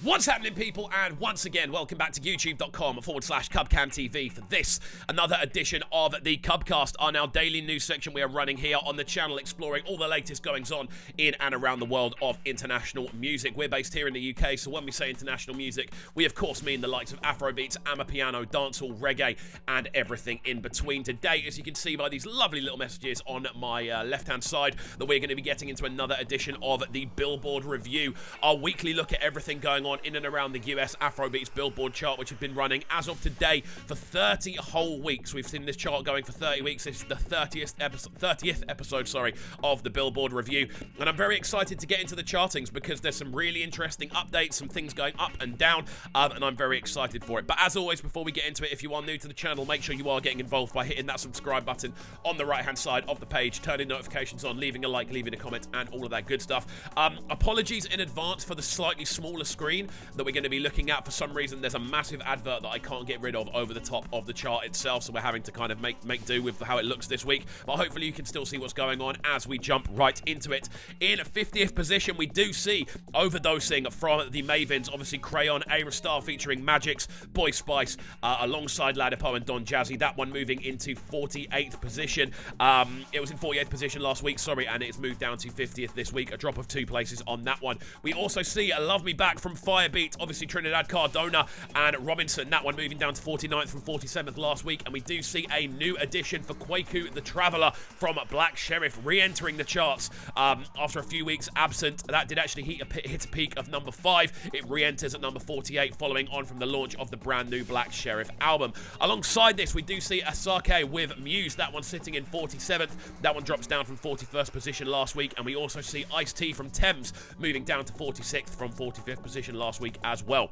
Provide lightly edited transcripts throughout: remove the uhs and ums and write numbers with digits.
What's happening, people? And once again, welcome back to youtube.com/CubCamTV for this, another edition of the Cubcast, our now daily news section we are running here on the channel, exploring all the latest goings-on in and around the world of international music. We're based here in the UK, so when we say international music, we of course mean the likes of Afrobeats, Amapiano, dancehall, reggae, and everything in between. Today, as you can see by these lovely little messages on my left-hand side, that we're going to be getting into another edition of the Billboard Review, our weekly look at everything going on in and around the US Afrobeats Billboard chart, which has been running as of today for 30 whole weeks. We've seen this chart going for 30 weeks. This is the 30th episode of the Billboard Review, and I'm very excited to get into the chartings because there's some really interesting updates, some things going up and down, and I'm very excited for it. But as always, before we get into it, if you are new to the channel, make sure you are getting involved by hitting that subscribe button on the right-hand side of the page, turning notifications on, leaving a like, leaving a comment, and all of that good stuff. Apologies in advance for the slightly smaller screen that we're going to be looking at. For some reason, there's a massive advert that I can't get rid of over the top of the chart itself, so we're having to kind of make do with how it looks this week. But hopefully you can still see what's going on as we jump right into it. In 50th position, we do see Overdosing from the Mavens, obviously Crayon, A-Star featuring Magix, Boy Spice, alongside Ladipo and Don Jazzy. That one moving into 48th position. It was in 48th position last week, sorry, and it's moved down to 50th this week, a drop of 2 places on that one. We also see Love Me Back from Firebeat, obviously Trinidad Cardona and Robinson, that one moving down to 49th from 47th last week. And we do see a new addition for Kwaku the Traveller from Black Sherif, re-entering the charts after a few weeks absent. That did actually hit a peak of number 5. It re-enters at number 48, following on from the launch of the brand new Black Sherif album. Alongside this, we do see Asake with Muse, that one sitting in 47th. That one drops down from 41st position last week. And we also see Ice-T from Thames moving down to 46th from 45th position last week as well.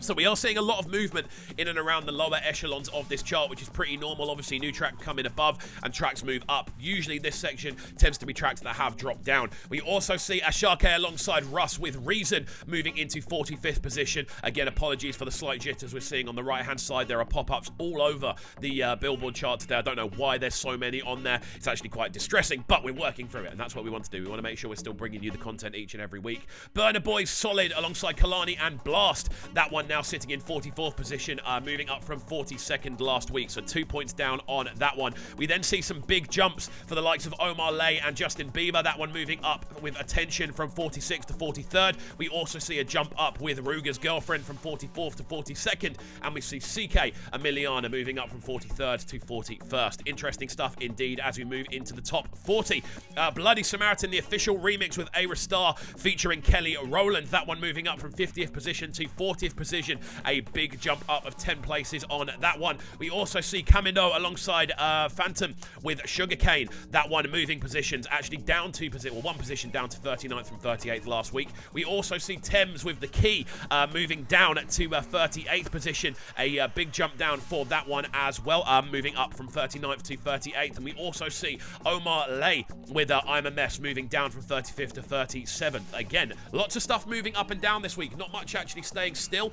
So we are seeing a lot of movement in and around the lower echelons of this chart, which is pretty normal. Obviously, new tracks come in above and tracks move up. Usually this section tends to be tracks that have dropped down. We also see Asake alongside Russ with Reason moving into 45th position. Again, apologies for the slight jitters we're seeing on the right-hand side. There are pop-ups all over the Billboard chart today. I don't know why there's so many on there. It's actually quite distressing, but we're working through it, and that's what we want to do. We want to make sure we're still bringing you the content each and every week. Burna Boy's Solid alongside Kalani and Blast. That one now sitting in 44th position, moving up from 42nd last week, so 2 points down on that one. We then see some big jumps for the likes of Omar Lay and Justin Bieber, that one moving up with Attention from 46th to 43rd. We also see a jump up with Ruger's Girlfriend from 44th to 42nd, and we see CK Emiliana moving up from 43rd to 41st. Interesting stuff indeed as we move into the top 40. Bloody Samaritan, the official remix with A-Star featuring Kelly Rowland, that one moving up from 50th position to 40th position. A big jump up of 10 places on that one. We also see Camino alongside Phantom with Sugarcane. That one moving positions, actually down 2 positions, well, 1 position down to 39th from 38th last week. We also see Thames with The Key moving down to 38th position. A big jump down for that one as well, moving up from 39th to 38th. And we also see Omar Lay with I'm a Mess moving down from 35th to 37th. Again, lots of stuff moving up and down this week. Not much actually staying still.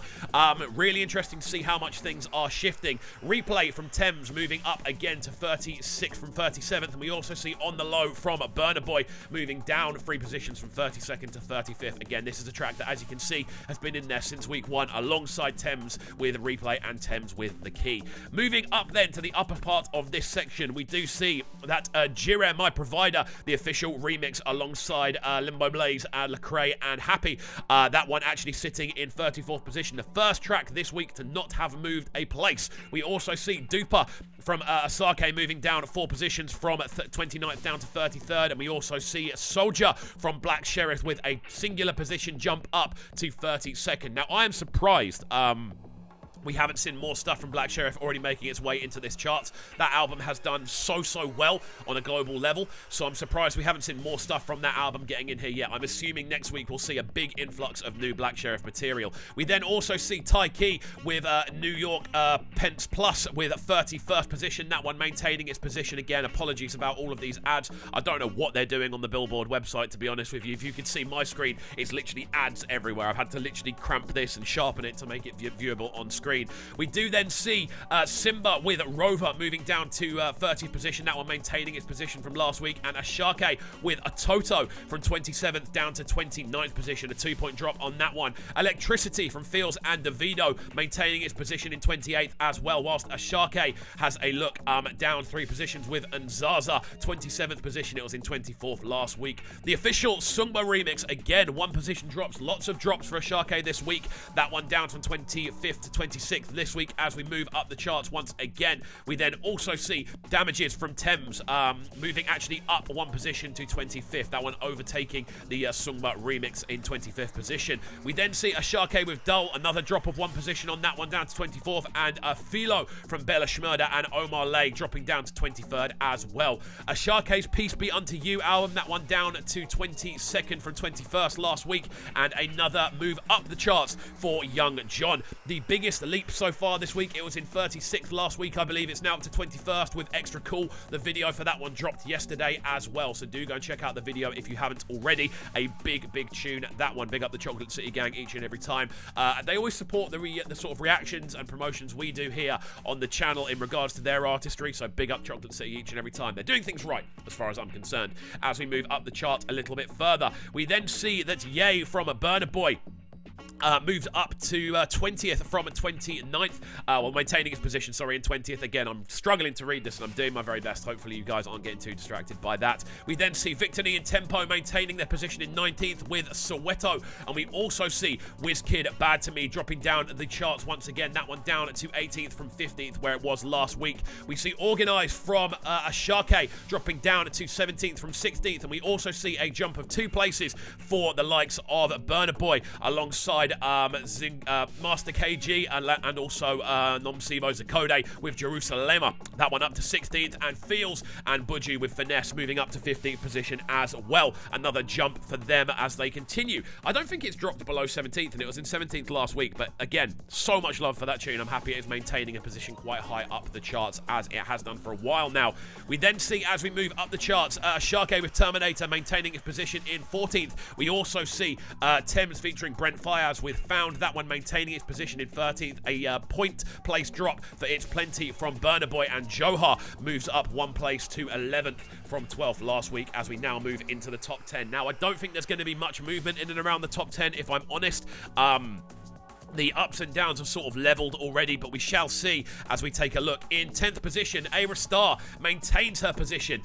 Really interesting to see how much things are shifting. Replay from Thames moving up again to 36th from 37th. And we also see On The Low from Burna Boy moving down 3 positions from 32nd to 35th. Again, this is a track that, as you can see, has been in there since week 1, alongside Thames with Replay and Thames with The Key. Moving up then to the upper part of this section, we do see that Jire, My Provider, the official remix alongside Limbo Blaze, Lecrae and Happy. That one actually sitting in 34th position. The first track this week to not have moved a place. We also see Duper from Asake moving down 4 positions from 29th down to 33rd. And we also see Soldier from Black Sherif with a singular position jump up to 32nd. Now, I am surprised we haven't seen more stuff from Black Sherif already making its way into this chart. That album has done so well on a global level, so I'm surprised we haven't seen more stuff from that album getting in here yet. I'm assuming next week we'll see a big influx of new Black Sherif material. We then also see Taiki with New York Pence Plus with 31st position. That one maintaining its position again. Apologies about all of these ads. I don't know what they're doing on the Billboard website, to be honest with you. If you can see my screen, it's literally ads everywhere. I've had to literally cramp this and sharpen it to make it viewable on screen. screen. We do then see Simba with Rover moving down to 30th position, that one maintaining its position from last week, and Ashake with a Toto from 27th down to 29th position, a 2-point drop on that one. Electricity from Fields and Davido maintaining its position in 28th as well, whilst Ashake has a look down 3 positions with Nzaza, 27th position. It was in 24th last week. The official Sungba remix, again, 1 position drops, lots of drops for Ashake this week. That one down from 25th to 26th this week as we move up the charts once again. We then also see Damages from Thames moving actually up 1 position to 25th. That one overtaking the Sungba remix in 25th position. We then see Ashake with Dull, another drop of 1 position on that one down to 24th, and Philo from Bella Shmurda and Omar Lay dropping down to 23rd as well. Ashake's Peace Be Unto You album, that one down to 22nd from 21st last week, and another move up the charts for Young John. The biggest leap so far this week. It was in 36th last week, I believe. It's now up to 21st with Extra Cool. The video for that one dropped yesterday as well, so do go and check out the video if you haven't already. A big tune, that one. Big up the Chocolate City gang each and every time. They always support the sort of reactions and promotions we do here on the channel in regards to their artistry, so big up Chocolate City each and every time. They're doing things right as far as I'm concerned. As we move up the chart a little bit further, we then see that Ye from a Burna Boy moved up to 20th from 29th, well, maintaining its position, sorry, in 20th. Again, I'm struggling to read this and I'm doing my very best. Hopefully you guys aren't getting too distracted by that. We then see Victony and Tempo maintaining their position in 19th with Soweto, and we also see Wizkid Bad To Me dropping down the charts once again, that one down to 18th from 15th where it was last week. We see Organised from Ashake dropping down to 17th from 16th, and we also see a jump of 2 places for the likes of Burna Boy alongside Master KG and also Nomsivo Zakode with Jerusalema. That one up to 16th, and Feels and Buju with Finesse moving up to 15th position as well. Another jump for them as they continue. I don't think it's dropped below 17th, and it was in 17th last week, but again, so much love for that tune. I'm happy it is maintaining a position quite high up the charts as it has done for a while now. We then see, as we move up the charts, Ashake with Terminator maintaining its position in 14th. We also see Thames featuring Brent Fayaz with Found, that one maintaining its position in 13th. A point place drop for It's Plenty from Burna Boy, and Johar moves up 1 place to 11th from 12th last week as we now move into the top 10. Now, I don't think there's going to be much movement in and around the top 10, if I'm honest. The ups and downs have sort of leveled already, but we shall see as we take a look. In 10th position, Ayra Starr maintains her position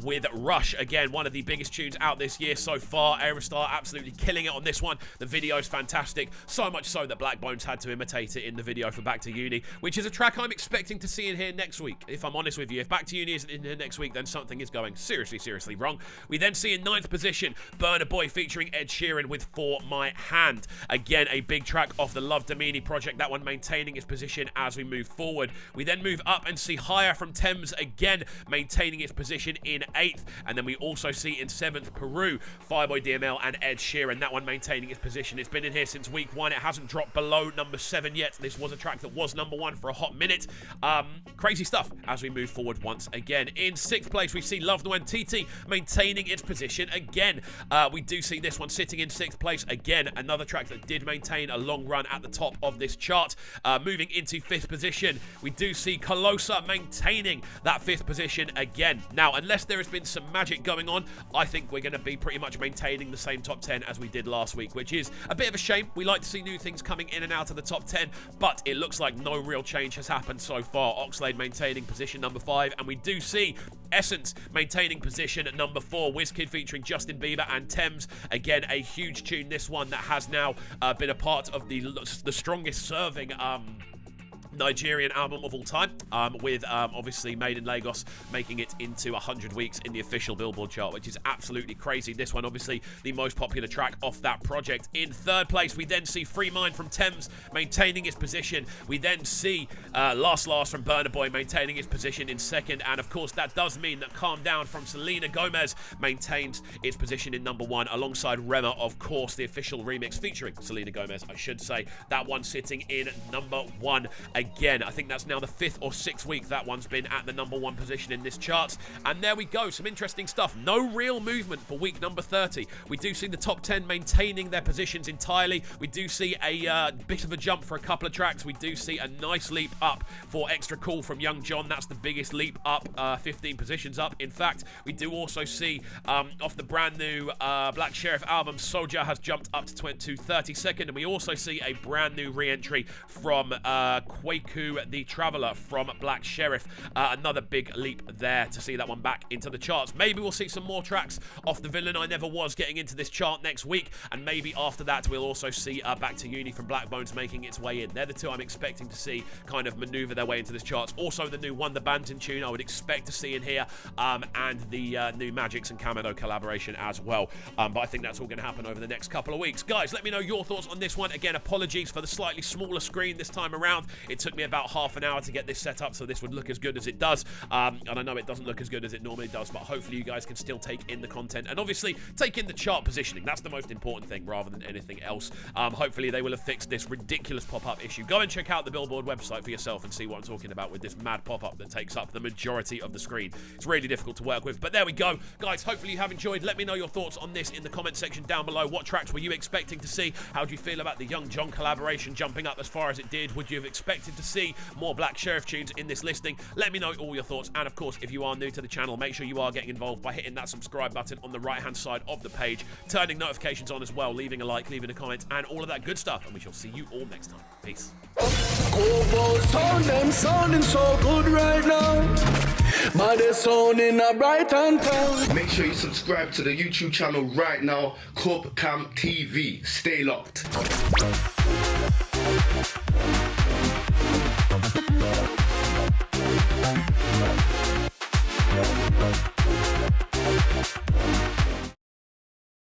with Rush. Again, one of the biggest tunes out this year so far. Ayra Starr absolutely killing it on this one. The video is fantastic, so much so that Black Bones had to imitate it in the video for Back to Uni, which is a track I'm expecting to see in here next week, if I'm honest with you. If Back to Uni isn't in here next week, then something is going seriously wrong. We then see in 9th position, Burna Boy featuring Ed Sheeran with For My Hand. Again, a big track off the Love Domini project, that one maintaining its position as we move forward. We then move up and see Higher from Thames again maintaining its position in 8th, and then we also see in 7th Peru, Fireboy DML and Ed Sheeran, that one maintaining its position. It's been in here since week 1. It hasn't dropped below number 7 yet. This was a track that was number 1 for a hot minute. Crazy stuff as we move forward once again. In 6th place, we see Love Nwantiti maintaining its position again. We do see this one sitting in 6th place again, another track that did maintain a long run at the top of this chart. Moving into 5th position, we do see Colosa maintaining that 5th position again. Now, unless there has been some magic going on, I think we're going to be pretty much maintaining the same top 10 as we did last week, which is a bit of a shame. We like to see new things coming in and out of the top 10, but it looks like no real change has happened so far. Oxlade maintaining position number 5, and we do see Essence maintaining position at number 4. Wizkid featuring Justin Bieber and Thames. Again, a huge tune, this one, that has now been a part of the strongest serving Nigerian album of all time, with obviously Made in Lagos making it into 100 weeks in the official Billboard chart, which is absolutely crazy. This one obviously the most popular track off that project. In 3rd place, we then see Free Mind from Thames maintaining its position. We then see Last from Burna Boy maintaining its position in 2nd, and of course that does mean that Calm Down from Selena Gomez maintains its position in number 1 alongside Rema, of course, the official remix featuring Selena Gomez, I should say. That one sitting in number 1 again. I think that's now the 5th or 6th week that one's been at the #1 position in this chart. And there we go, some interesting stuff. No real movement for week number 30. We do see the top 10 maintaining their positions entirely. We do see a bit of a jump for a couple of tracks. We do see a nice leap up for Extra Cool from Young John. That's the biggest leap up, 15 positions up. In fact, we do also see off the brand new Black Sheriff album, Soulja has jumped up to 32nd, and we also see a brand new re-entry from Kwaku the Traveller from Black Sheriff. Another big leap there to see that one back into the charts. Maybe we'll see some more tracks off the Villain I Never Was getting into this chart next week, and maybe after that we'll also see Back to Uni from Black Bones making its way in. They're the two I'm expecting to see kind of maneuver their way into this charts. Also the new Wonder Banton tune I would expect to see in here, and the new Magix and Camino collaboration as well. But I think that's all going to happen over the next couple of weeks. Guys, let me know your thoughts on this one. Again, apologies for the slightly smaller screen this time around. It took me about half an hour to get this set up so this would look as good as it does. And I know it doesn't look as good as it normally does, but hopefully you guys can still take in the content and obviously take in the chart positioning. That's the most important thing rather than anything else. Hopefully they will have fixed this ridiculous pop-up issue. Go and check out the Billboard website for yourself and see what I'm talking about with this mad pop-up that takes up the majority of the screen. It's really difficult to work with, but there we go. Guys, hopefully you have enjoyed. Let me know your thoughts on this in the comment section down below. What tracks were you expecting to see? How do you feel about the Young John collaboration jumping up as far as it did? Would you have expected to see more Black Sheriff tunes in this listing? Let me know all your thoughts, and of course, if you are new to the channel, make sure you are getting involved by hitting that subscribe button on the right-hand side of the page, turning notifications on as well, leaving a like, leaving a comment, and all of that good stuff, and we shall see you all next time. Peace. Sounding so good right now. But they're sounding a bright and town. Make sure you subscribe to the YouTube channel right now, CubCamTV. Stay locked.